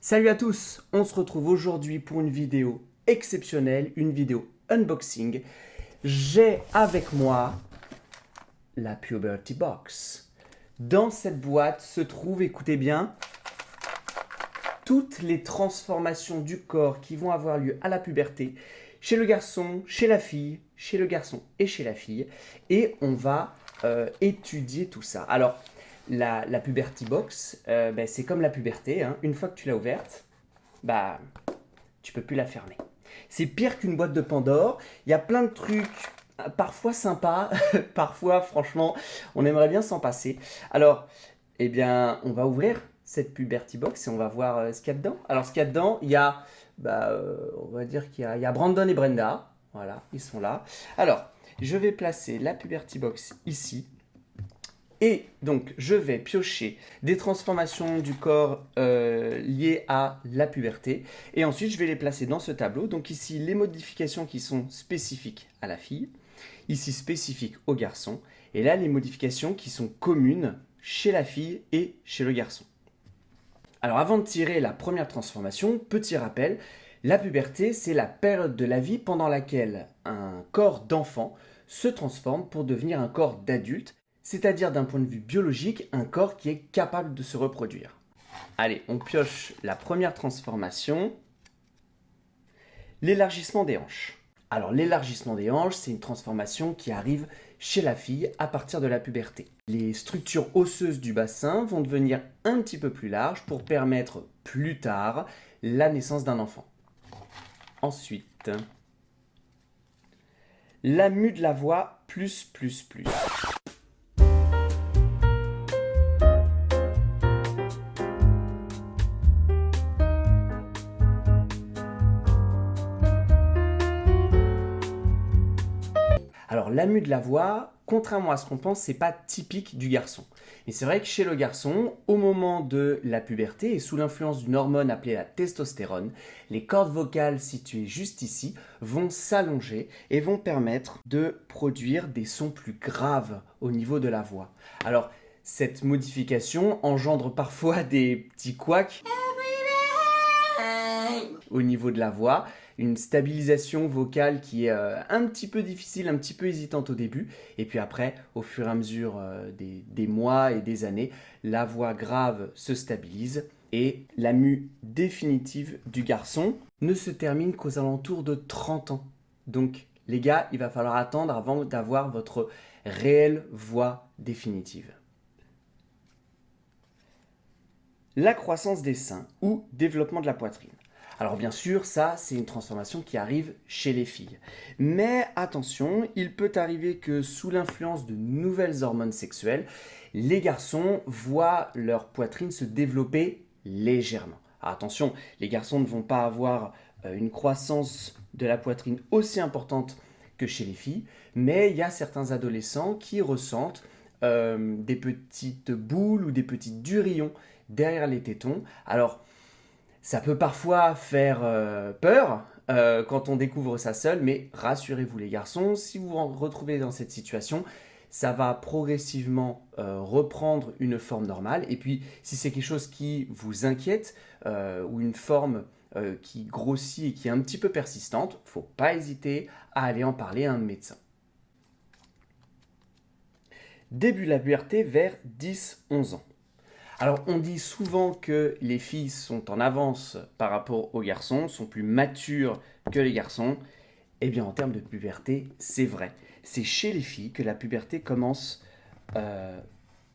Salut à tous, on se retrouve aujourd'hui pour une vidéo exceptionnelle, une vidéo unboxing. J'ai avec moi la Puberty Box. Dans cette boîte se trouvent, écoutez bien, toutes les transformations du corps qui vont avoir lieu à la puberté, chez le garçon, chez la fille, chez le garçon et chez la fille. Et on va étudier tout ça. Alors, la Puberty Box, c'est comme la puberté, hein. Une fois que tu l'as ouverte, tu peux plus la fermer. C'est pire qu'une boîte de Pandore. Il y a plein de trucs, parfois sympas, parfois, franchement, on aimerait bien s'en passer. Alors, on va ouvrir cette Puberty Box et on va voir ce qu'il y a dedans. Alors, ce qu'il y a dedans, il y a, on va dire il y a Brandon et Brenda. Voilà, ils sont là. Alors, je vais placer la Puberty Box ici. Et donc, je vais piocher des transformations du corps liées à la puberté. Et ensuite, je vais les placer dans ce tableau. Donc ici, les modifications qui sont spécifiques à la fille. Ici, spécifiques au garçon. Et là, les modifications qui sont communes chez la fille et chez le garçon. Alors, avant de tirer la première transformation, petit rappel, la puberté, c'est la période de la vie pendant laquelle un corps d'enfant se transforme pour devenir un corps d'adulte. C'est-à-dire d'un point de vue biologique, un corps qui est capable de se reproduire. Allez, on pioche la première transformation, l'élargissement des hanches. Alors l'élargissement des hanches, c'est une transformation qui arrive chez la fille à partir de la puberté. Les structures osseuses du bassin vont devenir un petit peu plus larges pour permettre plus tard la naissance d'un enfant. Ensuite, la mue de la voix plus. Alors, la mue de la voix, contrairement à ce qu'on pense, c'est pas typique du garçon. Mais c'est vrai que chez le garçon, au moment de la puberté et sous l'influence d'une hormone appelée la testostérone, les cordes vocales situées juste ici vont s'allonger et vont permettre de produire des sons plus graves au niveau de la voix. Alors, cette modification engendre parfois des petits couacs au niveau de la voix, une stabilisation vocale qui est un petit peu difficile, un petit peu hésitante au début, et puis après, au fur et à mesure des mois et des années, la voix grave se stabilise, et la mue définitive du garçon ne se termine qu'aux alentours de 30 ans. Donc, les gars, il va falloir attendre avant d'avoir votre réelle voix définitive. La croissance des seins ou développement de la poitrine. Alors bien sûr, ça, c'est une transformation qui arrive chez les filles. Mais attention, il peut arriver que sous l'influence de nouvelles hormones sexuelles, les garçons voient leur poitrine se développer légèrement. Alors attention, les garçons ne vont pas avoir une croissance de la poitrine aussi importante que chez les filles, mais il y a certains adolescents qui ressentent des petites boules ou des petits durillons derrière les tétons. Alors, ça peut parfois faire peur quand on découvre ça seul, mais rassurez-vous les garçons, si vous vous retrouvez dans cette situation, ça va progressivement reprendre une forme normale. Et puis, si c'est quelque chose qui vous inquiète ou une forme qui grossit et qui est un petit peu persistante, il ne faut pas hésiter à aller en parler à un médecin. Début de la puberté vers 10-11 ans. Alors, on dit souvent que les filles sont en avance par rapport aux garçons, sont plus matures que les garçons. Eh bien, en termes de puberté, c'est vrai. C'est chez les filles que la puberté commence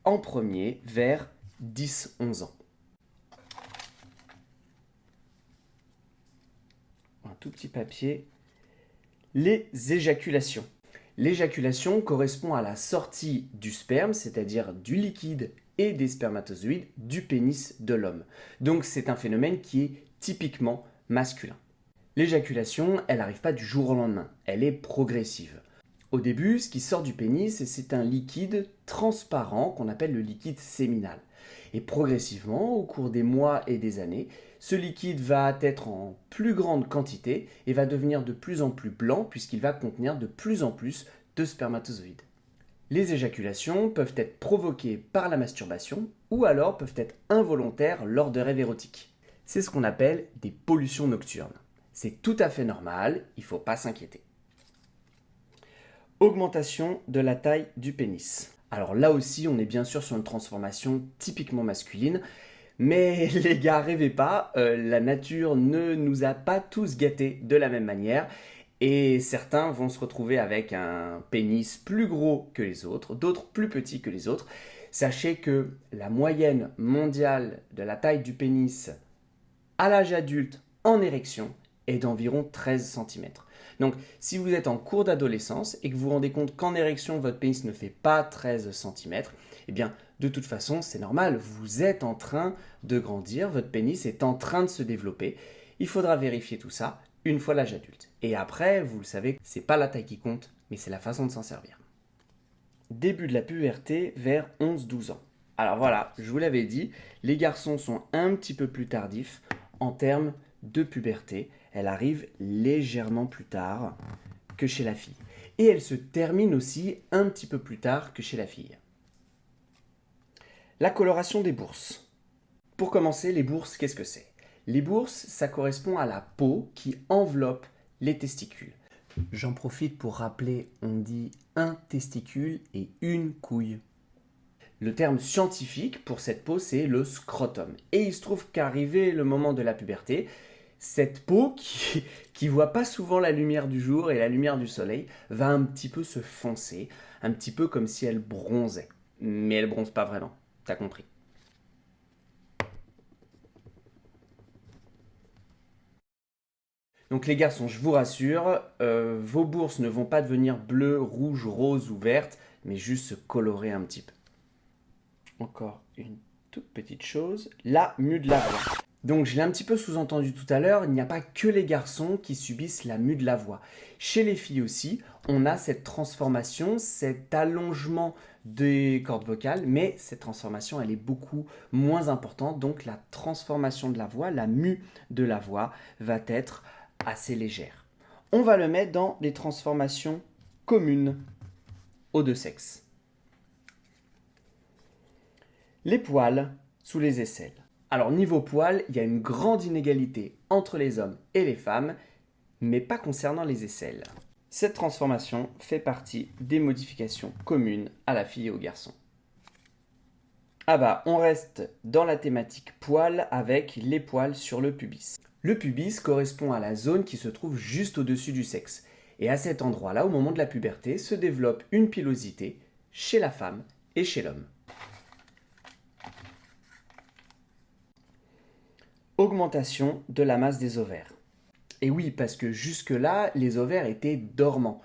en premier, vers 10-11 ans. Un tout petit papier. Les éjaculations. L'éjaculation correspond à la sortie du sperme, c'est-à-dire du liquide et des spermatozoïdes du pénis de l'homme. Donc c'est un phénomène qui est typiquement masculin. L'éjaculation, elle n'arrive pas du jour au lendemain, elle est progressive. Au début, ce qui sort du pénis, c'est un liquide transparent qu'on appelle le liquide séminal. Et progressivement, au cours des mois et des années, ce liquide va être en plus grande quantité et va devenir de plus en plus blanc puisqu'il va contenir de plus en plus de spermatozoïdes. Les éjaculations peuvent être provoquées par la masturbation ou alors peuvent être involontaires lors de rêves érotiques. C'est ce qu'on appelle des pollutions nocturnes. C'est tout à fait normal, il ne faut pas s'inquiéter. Augmentation de la taille du pénis. Alors là aussi, on est bien sûr sur une transformation typiquement masculine, mais les gars, rêvez pas, la nature ne nous a pas tous gâtés de la même manière, et certains vont se retrouver avec un pénis plus gros que les autres, d'autres plus petits que les autres. Sachez que la moyenne mondiale de la taille du pénis à l'âge adulte en érection est d'environ 13 cm. Donc, si vous êtes en cours d'adolescence et que vous vous rendez compte qu'en érection, votre pénis ne fait pas 13 cm, eh bien, de toute façon, c'est normal, vous êtes en train de grandir, votre pénis est en train de se développer. Il faudra vérifier tout ça une fois l'âge adulte. Et après, vous le savez, c'est pas la taille qui compte, mais c'est la façon de s'en servir. Début de la puberté vers 11-12 ans. Alors voilà, je vous l'avais dit, les garçons sont un petit peu plus tardifs en termes de puberté. Elle arrive légèrement plus tard que chez la fille. Et elle se termine aussi un petit peu plus tard que chez la fille. La coloration des bourses. Pour commencer, les bourses, qu'est-ce que c'est? Les bourses, ça correspond à la peau qui enveloppe les testicules. J'en profite pour rappeler, on dit un testicule et une couille. Le terme scientifique pour cette peau, c'est le scrotum. Et il se trouve qu'arrivé le moment de la puberté, cette peau qui voit pas souvent la lumière du jour et la lumière du soleil va un petit peu se foncer, un petit peu comme si elle bronzait. Mais elle bronze pas vraiment, t'as compris. Donc les garçons, je vous rassure, vos bourses ne vont pas devenir bleues, rouges, roses ou vertes, mais juste se colorer un petit peu. Encore une toute petite chose, la mue de la voix. Donc je l'ai un petit peu sous-entendu tout à l'heure, il n'y a pas que les garçons qui subissent la mue de la voix. Chez les filles aussi, on a cette transformation, cet allongement des cordes vocales, mais cette transformation elle est beaucoup moins importante, donc la transformation de la voix, la mue de la voix va être assez légère. On va le mettre dans les transformations communes aux deux sexes. Les poils sous les aisselles. Alors niveau poils, il y a une grande inégalité entre les hommes et les femmes, mais pas concernant les aisselles. Cette transformation fait partie des modifications communes à la fille et au garçon. Ah bah, on reste dans la thématique poils avec les poils sur le pubis. Le pubis correspond à la zone qui se trouve juste au-dessus du sexe. Et à cet endroit-là, au moment de la puberté, se développe une pilosité chez la femme et chez l'homme. Augmentation de la masse des ovaires. Et oui, parce que jusque-là, les ovaires étaient dormants.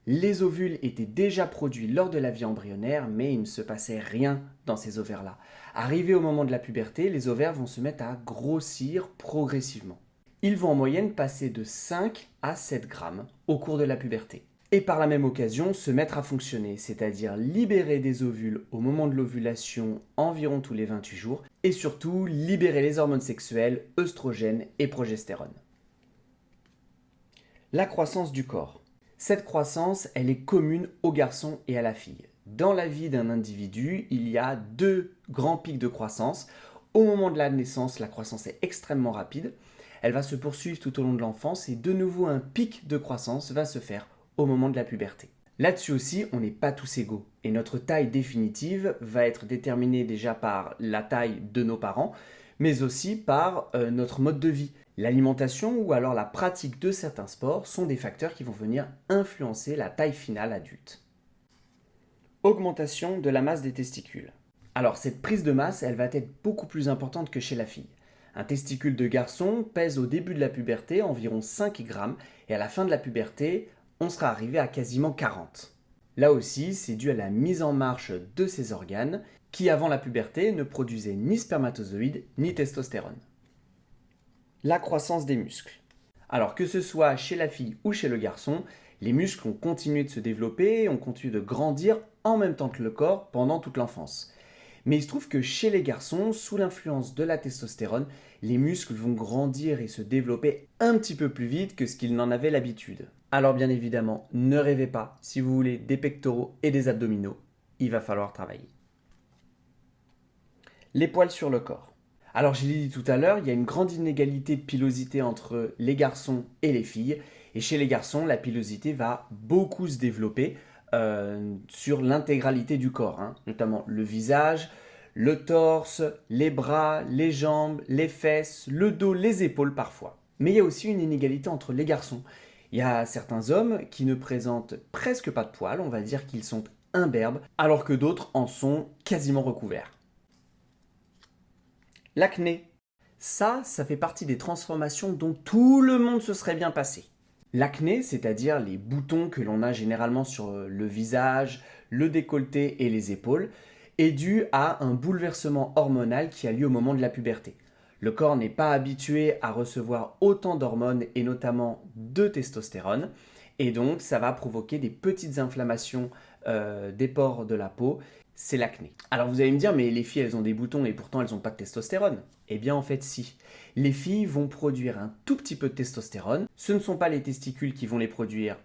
Les ovules étaient déjà produits lors de la vie embryonnaire, mais il ne se passait rien dans ces ovaires-là. Arrivé au moment de la puberté, les ovaires vont se mettre à grossir progressivement. Ils vont en moyenne passer de 5 à 7 grammes au cours de la puberté. Et par la même occasion, se mettre à fonctionner, c'est-à-dire libérer des ovules au moment de l'ovulation environ tous les 28 jours, et surtout libérer les hormones sexuelles, œstrogènes et progestérone. La croissance du corps. Cette croissance, elle est commune au garçon et à la fille. Dans la vie d'un individu, il y a deux grands pics de croissance. Au moment de la naissance, la croissance est extrêmement rapide. Elle va se poursuivre tout au long de l'enfance et de nouveau un pic de croissance va se faire au moment de la puberté. Là-dessus aussi, on n'est pas tous égaux. Et notre taille définitive va être déterminée déjà par la taille de nos parents, mais aussi par notre mode de vie. L'alimentation ou alors la pratique de certains sports sont des facteurs qui vont venir influencer la taille finale adulte. Augmentation de la masse des testicules. Alors cette prise de masse, elle va être beaucoup plus importante que chez la fille. Un testicule de garçon pèse au début de la puberté environ 5 grammes et à la fin de la puberté, on sera arrivé à quasiment 40. Là aussi, c'est dû à la mise en marche de ces organes qui, avant la puberté, ne produisaient ni spermatozoïdes ni testostérone. La croissance des muscles. Alors que ce soit chez la fille ou chez le garçon, les muscles ont continué de se développer, ont continué de grandir en même temps que le corps pendant toute l'enfance. Mais il se trouve que chez les garçons, sous l'influence de la testostérone, les muscles vont grandir et se développer un petit peu plus vite que ce qu'ils n'en avaient l'habitude. Alors bien évidemment, ne rêvez pas, si vous voulez des pectoraux et des abdominaux, il va falloir travailler. Les poils sur le corps. Alors, je l'ai dit tout à l'heure, il y a une grande inégalité de pilosité entre les garçons et les filles. Et chez les garçons, la pilosité va beaucoup se développer sur l'intégralité du corps, hein, notamment le visage, le torse, les bras, les jambes, les fesses, le dos, les épaules parfois. Mais il y a aussi une inégalité entre les garçons. Il y a certains hommes qui ne présentent presque pas de poils, on va dire qu'ils sont imberbes, alors que d'autres en sont quasiment recouverts. L'acné. Ça fait partie des transformations dont tout le monde se serait bien passé. L'acné, c'est-à-dire les boutons que l'on a généralement sur le visage, le décolleté et les épaules, est dû à un bouleversement hormonal qui a lieu au moment de la puberté. Le corps n'est pas habitué à recevoir autant d'hormones et notamment de testostérone, et donc ça va provoquer des petites inflammations des pores de la peau. C'est l'acné. Alors vous allez me dire, mais les filles elles ont des boutons et pourtant elles n'ont pas de testostérone. Eh bien en fait si. Les filles vont produire un tout petit peu de testostérone. Ce ne sont pas les testicules qui vont les produire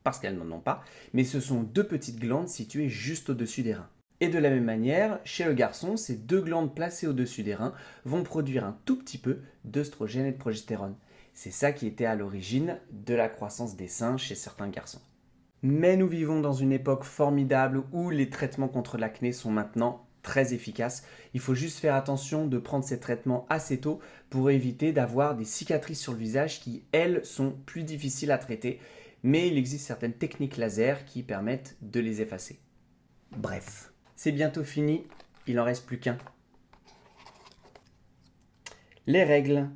parce qu'elles n'en ont pas, mais ce sont deux petites glandes situées juste au-dessus des reins. Et de la même manière, chez le garçon, ces deux glandes placées au-dessus des reins vont produire un tout petit peu d'œstrogène et de progestérone. C'est ça qui était à l'origine de la croissance des seins chez certains garçons. Mais nous vivons dans une époque formidable où les traitements contre l'acné sont maintenant très efficaces. Il faut juste faire attention de prendre ces traitements assez tôt pour éviter d'avoir des cicatrices sur le visage qui, elles, sont plus difficiles à traiter. Mais il existe certaines techniques laser qui permettent de les effacer. Bref, c'est bientôt fini, il n'en reste plus qu'un. Les règles.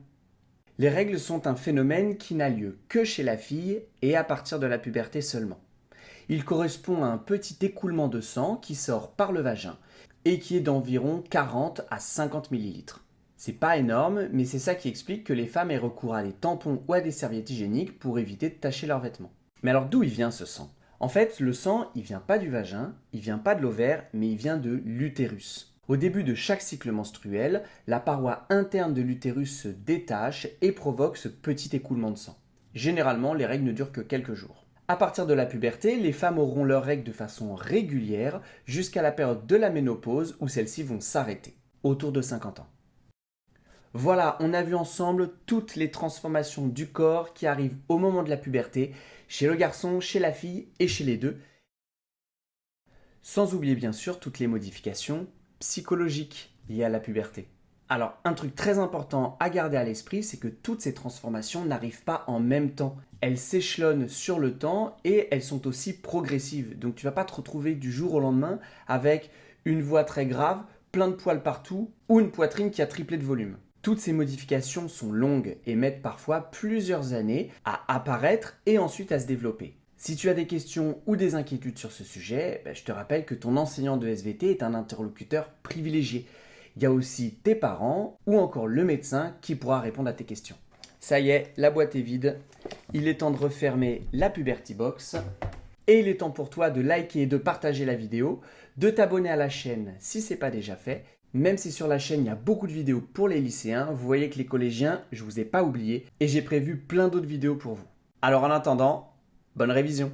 Les règles sont un phénomène qui n'a lieu que chez la fille et à partir de la puberté seulement. Il correspond à un petit écoulement de sang qui sort par le vagin et qui est d'environ 40 à 50 ml. C'est pas énorme, mais c'est ça qui explique que les femmes aient recours à des tampons ou à des serviettes hygiéniques pour éviter de tacher leurs vêtements. Mais alors d'où il vient ce sang ? En fait, le sang, il vient pas du vagin, il vient pas de l'ovaire, mais il vient de l'utérus. Au début de chaque cycle menstruel, la paroi interne de l'utérus se détache et provoque ce petit écoulement de sang. Généralement, les règles ne durent que quelques jours. À partir de la puberté, les femmes auront leurs règles de façon régulière jusqu'à la période de la ménopause où celles-ci vont s'arrêter, autour de 50 ans. Voilà, on a vu ensemble toutes les transformations du corps qui arrivent au moment de la puberté, chez le garçon, chez la fille et chez les deux. Sans oublier bien sûr toutes les modifications psychologiques liées à la puberté. Alors, un truc très important à garder à l'esprit, c'est que toutes ces transformations n'arrivent pas en même temps. Elles s'échelonnent sur le temps et elles sont aussi progressives. Donc tu ne vas pas te retrouver du jour au lendemain avec une voix très grave, plein de poils partout ou une poitrine qui a triplé de volume. Toutes ces modifications sont longues et mettent parfois plusieurs années à apparaître et ensuite à se développer. Si tu as des questions ou des inquiétudes sur ce sujet, je te rappelle que ton enseignant de SVT est un interlocuteur privilégié. Il y a aussi tes parents ou encore le médecin qui pourra répondre à tes questions. Ça y est, la boîte est vide. Il est temps de refermer la Puberty Box. Et il est temps pour toi de liker et de partager la vidéo, de t'abonner à la chaîne si ce n'est pas déjà fait. Même si sur la chaîne il y a beaucoup de vidéos pour les lycéens, vous voyez que les collégiens, je ne vous ai pas oublié et j'ai prévu plein d'autres vidéos pour vous. Alors en attendant, bonne révision!